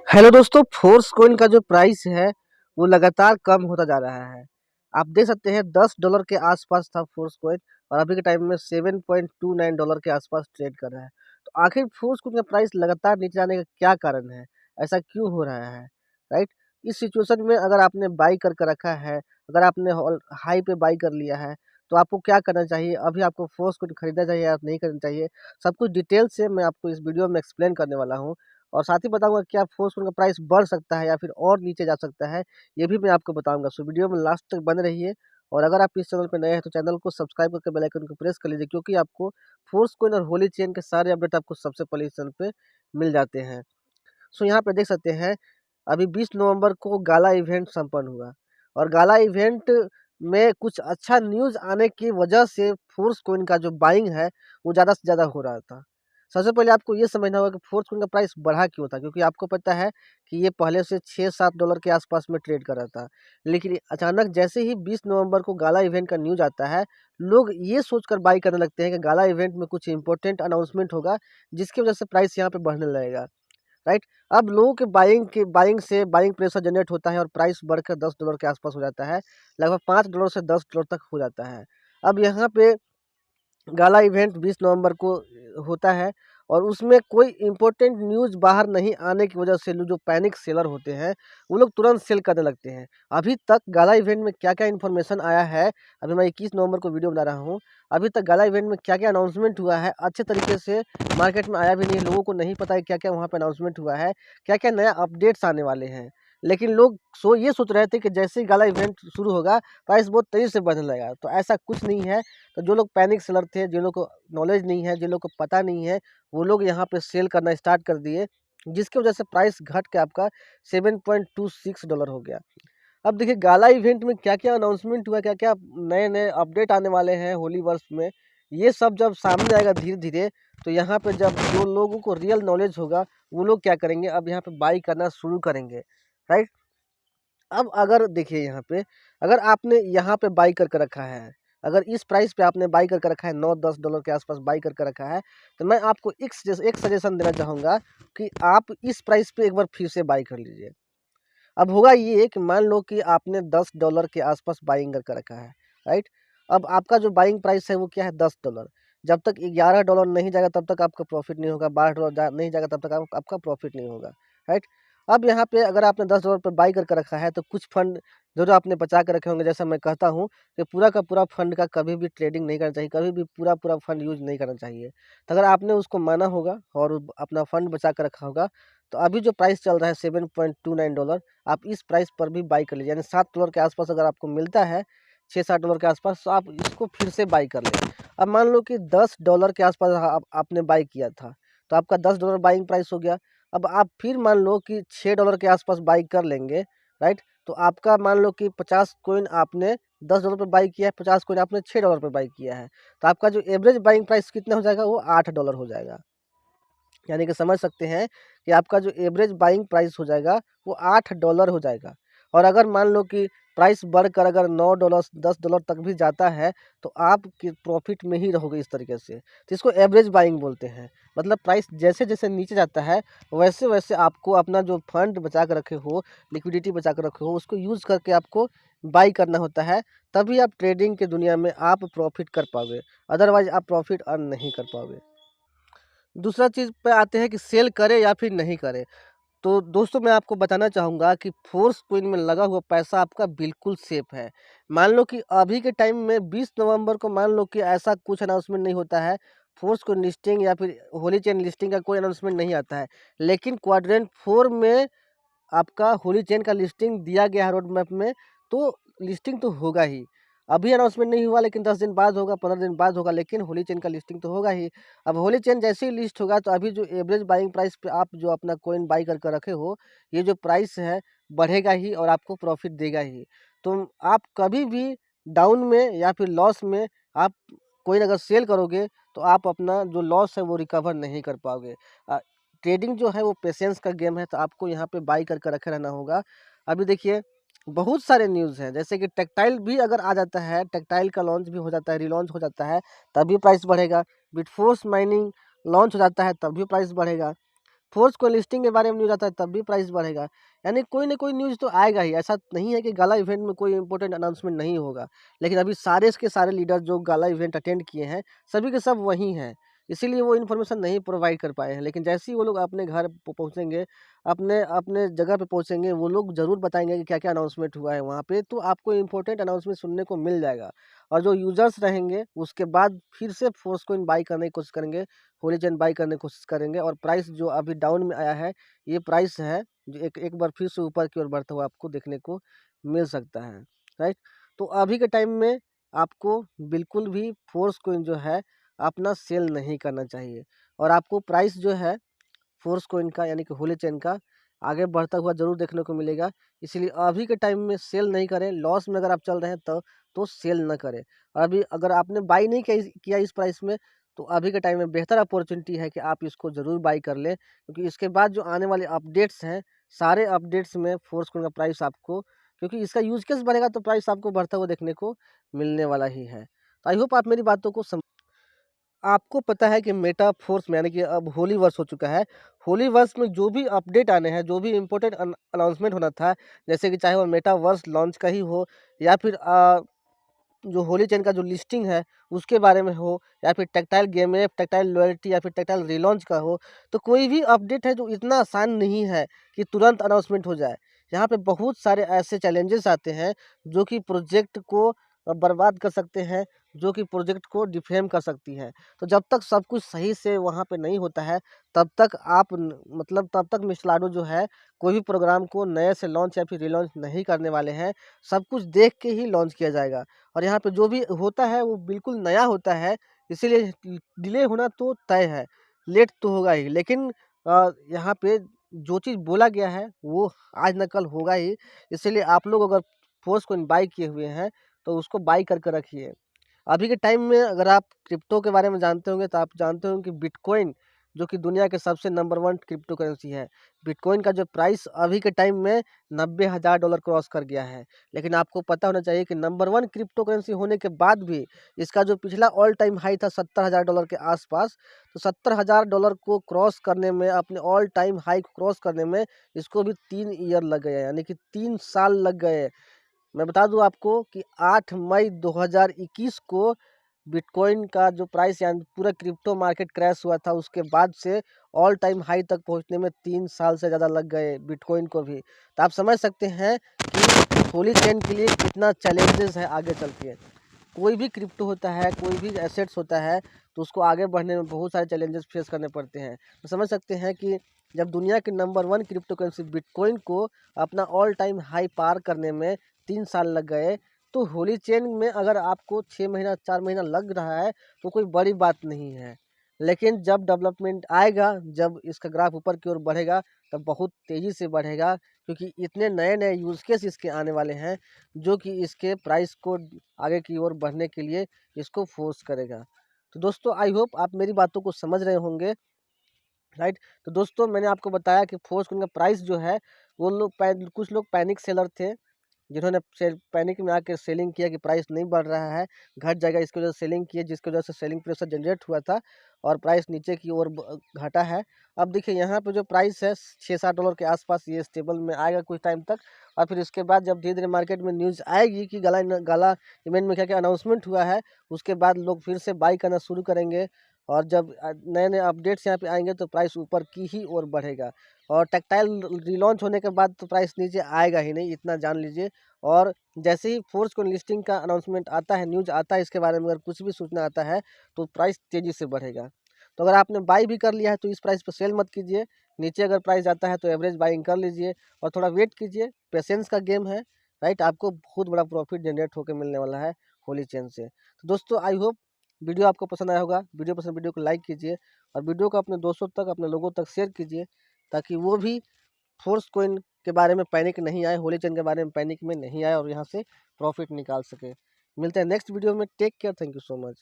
Hello दोस्तों, force coin का जो प्राइस है वो लगातार कम होता जा रहा है। आप देख सकते हैं $10 के आसपास था फोर्स कॉइन और अभी के टाइम में $7.29 के आसपास ट्रेड कर रहा है। तो आखिर फोर्स कॉइन का प्राइस लगातार नीचे जाने का क्या कारण है? ऐसा क्यों हो रहा है? राइट? इस सिचुएशन में अगर आपने बाई करके रखा है, अगर आपने हाई पे बाई कर लिया है, तो आपको क्या करना चाहिए? अभी आपको फोर्स कॉइन खरीदना चाहिए या नहीं खरीदना चाहिए? सब कुछ डिटेल से मैं आपको इस वीडियो में एक्सप्लेन करने वाला हूँ। और साथ ही बताऊँगा क्या फ़ोर्स का प्राइस बढ़ सकता है या फिर और नीचे जा सकता है, ये भी मैं आपको बताऊँगा। सो वीडियो में लास्ट तक बने रहिए और अगर आप इस चैनल पे नए हैं तो चैनल को सब्सक्राइब करके बेल आइकन को प्रेस कर लीजिए क्योंकि आपको फ़ोर्स कॉइन और होली चेन के सारे अपडेट आपको सबसे पहले इस चैनल पे मिल जाते हैं। सो यहाँ पे देख सकते हैं अभी 20 नवंबर को गाला इवेंट संपन्न हुआ और गाला इवेंट में कुछ अच्छा न्यूज़ आने की वजह से फ़ोर्स कॉइन का जो बाइंग है वो ज़्यादा से ज़्यादा हो रहा था। सबसे पहले आपको ये समझना होगा कि फोर्थ कॉइन का प्राइस बढ़ा क्यों था, क्योंकि आपको पता है कि ये पहले से $6-7 के आसपास में ट्रेड कर रहा था। लेकिन अचानक जैसे ही 20 नवंबर को गाला इवेंट का न्यूज़ आता है, लोग ये सोचकर बाई करने लगते हैं कि गाला इवेंट में कुछ इंपॉर्टेंट अनाउंसमेंट होगा, जिसकी वजह से प्राइस यहाँ पे बढ़ने लगेगा, राइट? अब लोगों के बाइंग से बाइंग प्रेशर जनरेट होता है और प्राइस बढ़कर $10 के आसपास हो जाता है, लगभग $5 से $10 तक हो जाता है। अब यहाँ पे गाला इवेंट 20 नवंबर को होता है और उसमें कोई इम्पोर्टेंट न्यूज़ बाहर नहीं आने की वजह से लोग जो पैनिक सेलर होते हैं, वो लोग तुरंत सेल करने लगते हैं। अभी तक गाला इवेंट में क्या-क्या इन्फॉर्मेशन आया है, अभी मैं 21 नवंबर को वीडियो बना रहा हूँ। अभी तक गाला इवेंट में क्या-क्या अनाउंसमेंट हुआ है, अच्छे तरीके से मार्केट में आया भी नहीं है, लोगों को नहीं पता है क्या-क्या वहाँ पे अनाउंसमेंट हुआ है, क्या-क्या नया अपडेट्स आने वाले हैं। लेकिन लोग ये सोच रहे थे कि जैसे ही गाला इवेंट शुरू होगा, प्राइस बहुत तेज़ी से बढ़ने लगेगा, तो ऐसा कुछ नहीं है। तो जो लोग पैनिक सेलर थे, जिन लोगों को नॉलेज नहीं है, जिन लोगों को पता नहीं है, वो लोग यहाँ पे सेल करना स्टार्ट कर दिए, जिसकी वजह से प्राइस घट के आपका $7.26 हो गया। अब देखिए गाला इवेंट में क्या-क्या अनाउंसमेंट हुआ, क्या-क्या नए-नए अपडेट आने वाले हैं होली वर्ष में, ये सब जब सामने आएगा धीरे-धीरे, तो यहाँ पे जब जो लोगों को रियल नॉलेज होगा, वो लोग क्या करेंगे, अब यहाँ पे बाई करना शुरू करेंगे, राइट? अब अगर देखिए यहाँ पे, अगर आपने यहाँ पे बाई करके रखा है, अगर इस प्राइस पे आपने बाई करके रखा है $9-10 के आसपास बाई करके रखा है, तो मैं आपको एक सजेशन देना चाहूँगा कि आप इस प्राइस पे एक बार फिर से बाई कर लीजिए। अब होगा ये कि मान लो कि आपने $10 के आसपास बाइंग करके रखा है, राइट? अब आपका जो बाइंग प्राइस है वो क्या है $10। जब तक $11 नहीं जाएगा तब तक आपका प्रॉफिट नहीं होगा, $12 नहीं जाएगा तब तक आपका प्रॉफिट नहीं होगा, राइट? अब यहाँ पे अगर आपने $10 पे बाई करके रखा है तो कुछ फंड जो आपने बचा के रखे होंगे, जैसा मैं कहता हूँ कि पूरा का पूरा फंड का कभी भी ट्रेडिंग नहीं करना चाहिए, कभी भी पूरा फंड यूज़ नहीं करना चाहिए। तो अगर आपने उसको माना होगा और अपना फंड बचा के रखा होगा, तो अभी जो प्राइस चल रहा है $7.29, आप इस प्राइस पर भी बाई कर लीजिए, यानी $7 के आसपास अगर आपको मिलता है, $6-7 के आसपास, तो आप इसको फिर से बाई कर लें। अब मान लो कि $10 के आसपास आपने बाई किया था, तो आपका $10 बाइंग प्राइस हो गया। अब आप फिर मान लो कि $6 के आसपास बाई कर लेंगे, राइट? तो आपका मान लो कि 50 कॉइन आपने $10 पे बाई किया है, 50 कॉइन आपने $6 पे बाई किया है, तो आपका जो एवरेज बाइंग प्राइस कितना हो जाएगा, वो $8 हो जाएगा। यानी कि समझ सकते हैं कि आपका जो एवरेज बाइंग प्राइस हो जाएगा वो $8 हो जाएगा। और अगर मान लो कि प्राइस बढ़कर अगर $9 $10 तक भी जाता है तो आप कि प्रॉफिट में ही रहोगे इस तरीके से। तो इसको एवरेज बाइंग बोलते हैं। मतलब प्राइस जैसे-जैसे नीचे जाता है वैसे-वैसे आपको अपना जो फंड बचा के रखे हो, लिक्विडिटी बचा के रखे हो, उसको यूज़ करके आपको बाई करना होता है। तभी आप ट्रेडिंग की दुनिया में आप प्रॉफिट कर पाओगे। अदरवाइज़ आप प्रॉफिट अर्न नहीं कर पाओगे। दूसरा चीज़ पे आते हैं कि सेल करें या फिर नहीं करें। तो दोस्तों मैं आपको बताना चाहूँगा कि फोर्स क्विन में लगा हुआ पैसा आपका बिल्कुल सेफ है। मान लो कि अभी के टाइम में 20 नवंबर को मान लो कि ऐसा कुछ अनाउंसमेंट नहीं होता है, फोर्स क्विन लिस्टिंग या फिर होली चेन लिस्टिंग का कोई अनाउंसमेंट नहीं आता है। लेकिन क्वाड्रेंट 4 में आपका होली चेन का लिस्टिंग दिया गया है रोड मैप में, तो लिस्टिंग तो होगा ही। अभी अनाउंसमेंट नहीं हुआ लेकिन 10 दिन बाद होगा, 15 दिन बाद होगा, लेकिन होली चेन का लिस्टिंग तो होगा ही। अब होली चेन जैसे ही लिस्ट होगा तो अभी जो एवरेज बाइंग प्राइस पे आप जो अपना कॉइन बाई करके रखे हो, ये जो प्राइस है बढ़ेगा ही और आपको प्रॉफिट देगा ही। तो आप कभी भी डाउन में या फिर लॉस में आप कॉइन अगर सेल करोगे तो आप अपना जो लॉस है वो रिकवर नहीं कर पाओगे। ट्रेडिंग जो है वो पेशेंस का गेम है, तो आपको यहाँ पे बाई करके रखे रहना होगा। अभी देखिए बहुत सारे न्यूज़ हैं, जैसे कि टेक्टाइल भी अगर आ जाता है, टेक्टाइल का लॉन्च भी हो जाता है, रिलॉन्च हो जाता है, तभी प्राइस बढ़ेगा। बिटफोर्स माइनिंग लॉन्च हो जाता है, तब भी प्राइस बढ़ेगा। फोर्स कोई लिस्टिंग के बारे में न्यूज़ आता है तब भी प्राइस बढ़ेगा। यानी कोई ना कोई न्यूज़ तो आएगा ही, ऐसा नहीं है कि गाला इवेंट में कोई इंपॉर्टेंट अनाउंसमेंट नहीं होगा। लेकिन अभी सारे के सारे लीडर जो गाला इवेंट अटेंड किए हैं, सभी के सब वहीं हैं, इसीलिए वो इन्फॉर्मेशन नहीं प्रोवाइड कर पाए हैं। लेकिन जैसे ही वो लोग अपने घर पहुँचेंगे, अपने अपने जगह पे पहुँचेंगे, वो लोग ज़रूर बताएंगे कि क्या क्या अनाउंसमेंट हुआ है वहाँ पे, तो आपको इंपॉर्टेंट अनाउंसमेंट सुनने को मिल जाएगा। और जो यूजर्स रहेंगे उसके बाद फिर से फोर्स कोइन बाई करने की कोशिश करेंगे, होली चेन बाई करने की कोशिश करेंगे, और प्राइस जो अभी डाउन में आया है, ये प्राइस है जो एक एक बार फिर से ऊपर की ओर बढ़ता हुआ आपको देखने को मिल सकता है, राइट। तो अभी के टाइम में आपको बिल्कुल भी फोर्स कोइन जो है अपना सेल नहीं करना चाहिए, और आपको प्राइस जो है फोर्स कोइन का यानी कि होली चेन का आगे बढ़ता हुआ ज़रूर देखने को मिलेगा। इसीलिए अभी के टाइम में सेल नहीं करें, लॉस में अगर आप चल रहे हैं तो सेल ना करें। और अभी अगर आपने बाई नहीं किया इस प्राइस में, तो अभी के टाइम में बेहतर अपॉर्चुनिटी है कि आप इसको ज़रूर बाई कर लें, क्योंकि इसके बाद जो आने वाले अपडेट्स हैं, सारे अपडेट्स में फोर्स कोइन का प्राइस आपको, क्योंकि इसका यूज़ केस बढ़ेगा तो प्राइस आपको बढ़ता हुआ देखने को मिलने वाला ही है। तो आई होप आप मेरी बातों को आपको पता है कि मेटाफोर्स में यानी कि अब होलीवर्स हो चुका है। होलीवर्स में जो भी अपडेट आने हैं, जो भी इम्पोर्टेंट अनाउंसमेंट होना था, जैसे कि चाहे वो मेटावर्स लॉन्च का ही हो, या फिर जो होली चेन का जो लिस्टिंग है उसके बारे में हो, या फिर tactile game app, tactile loyalty, या फिर टेक्टाइल रिलॉन्च का हो, तो कोई भी अपडेट है जो इतना आसान नहीं है कि तुरंत अनाउंसमेंट हो जाए। यहाँ पे बहुत सारे ऐसे चैलेंजेस आते हैं जो कि प्रोजेक्ट को बर्बाद कर सकते हैं, जो कि प्रोजेक्ट को डिफेम कर सकती हैं। तो जब तक सब कुछ सही से वहाँ पे नहीं होता है, तब तक आप मतलब तब तक मिस्टर लाडो जो है कोई भी प्रोग्राम को नए से लॉन्च या फिर रिलॉन्च नहीं करने वाले हैं। सब कुछ देख के ही लॉन्च किया जाएगा, और यहाँ पे जो भी होता है वो बिल्कुल नया होता है, इसीलिए डिले होना तो तय है, लेट तो होगा ही। लेकिन यहाँ पे जो चीज़ बोला गया है वो आज न कल होगा ही, इसीलिए आप लोग अगर फोर्स को बाई किए हुए हैं तो उसको बाई करके रखिए। अभी के टाइम में अगर आप क्रिप्टो के बारे में जानते होंगे तो आप जानते होंगे कि बिटकॉइन जो कि दुनिया के सबसे नंबर 1 क्रिप्टो करेंसी है। बिटकॉइन का जो प्राइस अभी के टाइम में $90,000 क्रॉस कर गया है। लेकिन आपको पता होना चाहिए कि नंबर 1 क्रिप्टो करेंसी होने के बाद भी इसका जो पिछला ऑल टाइम हाई था $70,000 के आसपास, तो $70,000 को क्रॉस करने में, अपने ऑल टाइम हाई को क्रॉस करने में इसको भी 3 ईयर लग गए, यानी कि 3 साल लग गए। मैं बता दूं आपको कि 8 मई 2021 को बिटकॉइन का जो प्राइस यानी पूरा क्रिप्टो मार्केट क्रैश हुआ था, उसके बाद से ऑल टाइम हाई तक पहुंचने में 3 साल से ज़्यादा लग गए बिटकॉइन को भी। तो आप समझ सकते हैं कि होली चेन के लिए कितना चैलेंजेस है आगे चल के। कोई भी क्रिप्टो होता है, कोई भी एसेट्स होता है, तो उसको आगे बढ़ने में बहुत सारे चैलेंजेस फेस करने पड़ते हैं। तो समझ सकते हैं कि जब दुनिया के नंबर 1 क्रिप्टो करेंसी बिटकॉइन को अपना ऑल टाइम हाई पार करने में 3 साल लग गए, तो होली चेन में अगर आपको 6 महीना 4 महीना लग रहा है तो कोई बड़ी बात नहीं है। लेकिन जब डेवलपमेंट आएगा, जब इसका ग्राफ ऊपर की ओर बढ़ेगा, तब बहुत तेज़ी से बढ़ेगा, क्योंकि इतने नए-नए यूज़ केस इसके आने वाले हैं जो कि इसके प्राइस को आगे की ओर बढ़ने के लिए इसको फ़ोर्स करेगा। तो दोस्तों आई होप आप मेरी बातों को समझ रहे होंगे, राइट। तो दोस्तों मैंने आपको बताया कि फोर्स का प्राइस जो है, वो लोग कुछ लोग पैनिक सेलर थे, जिन्होंने पैनिक में आके सेलिंग किया कि प्राइस नहीं बढ़ रहा है, घट जाएगा, इसकी वजह से सेलिंग किए, जिसकी वजह से सेलिंग प्रेशर जनरेट हुआ था और प्राइस नीचे की ओर घटा है। अब देखिए यहाँ पे जो प्राइस है $6-7 के आसपास, ये स्टेबल में आएगा कुछ टाइम तक, और फिर उसके बाद जब धीरे धीरे मार्केट में न्यूज़ आएगी कि गाला इवेंट में क्या क्या अनाउंसमेंट हुआ है, उसके बाद लोग फिर से बाई करना शुरू करेंगे, और जब नए नए अपडेट्स यहाँ पे आएंगे तो प्राइस ऊपर की ही ओर बढ़ेगा। और टेक्टाइल रिलॉन्च होने के बाद तो प्राइस नीचे आएगा ही नहीं, इतना जान लीजिए। और जैसे ही फोर्स को लिस्टिंग का अनाउंसमेंट आता है, न्यूज़ आता है इसके बारे में, अगर कुछ भी सूचना आता है तो प्राइस तेज़ी से बढ़ेगा। तो अगर आपने बाई भी कर लिया है तो इस प्राइस पर सेल मत कीजिए, नीचे अगर प्राइस जाता है तो एवरेज बाइंग कर लीजिए और थोड़ा वेट कीजिए, पेशेंस का गेम है, राइट। आपको बहुत बड़ा प्रॉफिट जनरेट होकर मिलने वाला है होली चेन से। तो दोस्तों आई होप वीडियो आपको पसंद आया होगा। वीडियो पसंद, वीडियो को लाइक कीजिए और वीडियो को अपने दोस्तों तक, अपने लोगों तक शेयर कीजिए, ताकि वो भी फोर्स कोइन के बारे में पैनिक नहीं आए, होली चेन के बारे में पैनिक में नहीं आए और यहाँ से प्रॉफिट निकाल सके। मिलते हैं नेक्स्ट वीडियो में। Take care, thank you so much.